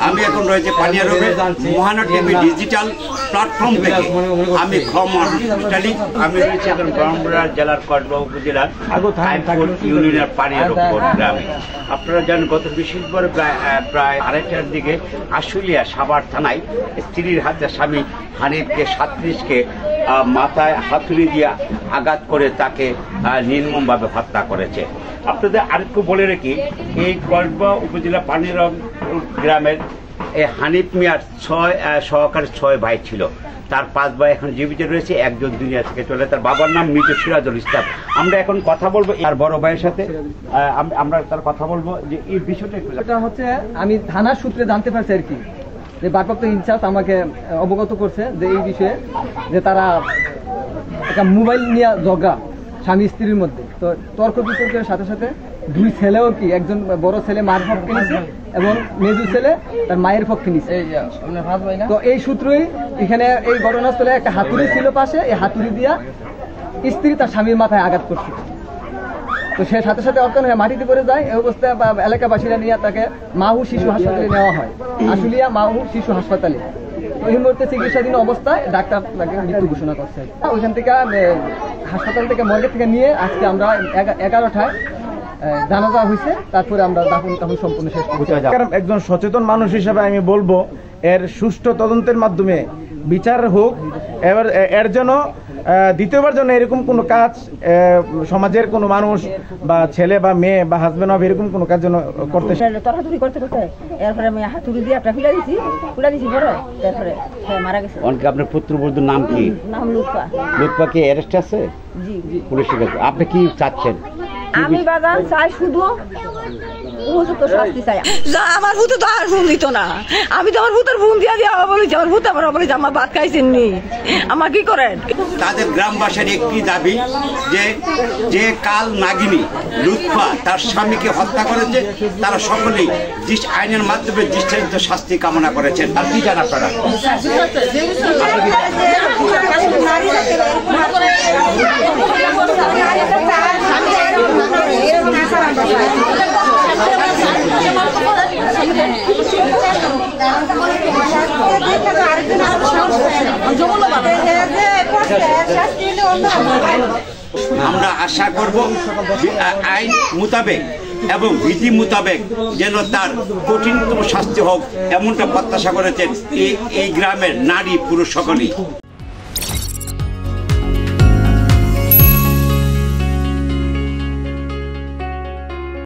আমি এখন রয়েছে পানিয়া রোডে মহানগর টিভি ডিজিটাল প্ল্যাটফর্ম থেকে। আমি আমি রয়েছি এখন ব্রাহ্মণবাড়িয়া জেলার কসবা উপজেলার ইউনিয়নের পানিয়া রোড গ্রামে। আপনারা জানেন গত 20 বার প্রায় 2:30টার দিকে আশুলিয়া সাভার থানায় স্ত্রীর হাতে স্বামী হানিফকে 37কে মাথায় হাতুড়ি দিয়ে আঘাত করে তাকে নির্মমভাবে হত্যা করেছে। আপনাদের আরেকটু বলে রাখি, এই কসবা উপজেলা পানিয়া গ্রামের এই হানিফ মিয়ার 6 ভাই ছিল। তার 5 ভাই এখন জীবিত রয়েছে, একজন দুনিয়া থেকে চলে। তার বাবার নাম মৃত সিরাজুল ইসলাম। আমরা এখন কথা বলবো আর বড় ভাইয়ের সাথে, আমরা তার কথা বলবো যে এই বিষয়টা এটা হচ্ছে আমি থানার সূত্রে জানতে পারছি আর কি, যে ভারপ্রাপ্ত ইনচার্জ আমাকে অবগত করছে যে এই বিষয়ে যে তারা একটা মোবাইল নিয়ে ঝগড়া স্বামী স্ত্রীর মধ্যে। তো তর্ক বিতর্কের সাথে সাথে 2 ছেলেও কি, একজন বড় ছেলে মায়ের পক্ষে নিছে এবং মেজু ছেলে তার মায়ের পক্ষে নিছে। তো এই সূত্রই এখানে এই ঘটনাস্থলে একটা হাতুড়ি ছিল পাশে, এই হাতুড়ি দিয়া স্ত্রী তার স্বামীর মাথায় আঘাত করছে। তো সে সাথে সাথে অজ্ঞান হয়ে মাটিতে পড়ে যায়। এই অবস্থায় এলাকাবাসীরা নিয়ে তাকে মাহু শিশু হাসপাতালে নেওয়া হয়, আশুলিয়া মাহু শিশু হাসপাতালে। তো এই মুহূর্তে চিকিৎসাধীন অবস্থায় ডাক্তার তাকে মৃত্যু ঘোষণা করছে। ওইখান থেকে হাসপাতাল থেকে মর্গে থেকে নিয়ে আজকে আমরা 11টায় জানাজা হয়েছে, তারপরে আমরা দাফন কাফন সম্পূর্ণ শেষ করছি। একজন সচেতন মানুষ হিসেবে আমি বলবো এর সুষ্ঠু তদন্তের মাধ্যমে বিচার হোক। এবার এর জন্য দ্বিতীয়বার যেন এরকম কোনো কাজ সমাজের কোনো মানুষ বা ছেলে বা মেয়ে বা হাজবেন্ড হবে এরকম কোনো কাজ যেন করতে তরহাতুরি করতে এরপরে আমি হাতুড়ি দিয়ে একটা খুলে দিছি বড়, তারপরে মারা গেছে। আপনার পুত্রবধূর নাম কি? নাম লুৎফা। লুৎফা কি অ্যারেস্ট আছে? জি পুলিশের কাছে। আপনি কি চাচ্ছেন? আমি বাগান চাই শুধু উপযুক্ত শাস্তি চাই। আমার ভূত তো আর ফোন দিত না, আমি তো আমার ভূতের ফোন দিয়ে দিয়ে বলেছি আমার ভূত আমার বলেছি আমার ভাত খাইছেন নি, আমার কি করেন? তাদের গ্রামবাসীর একটি দাবি যে কাল নাগিনী লুৎফা তার স্বামীকে হত্যা করেছে, তারা সকলেই আইনের মাধ্যমে দৃষ্টান্ত শাস্তি কামনা করেছেন। আর কি জানা আপনারা? আমরা আশা করব আইন মোতাবেক এবং বিধি মোতাবেক যেন তার কঠিনতম শাস্তি হোক, এমনটা প্রত্যাশা করেছেন এই গ্রামের নারী পুরুষ সকলেই।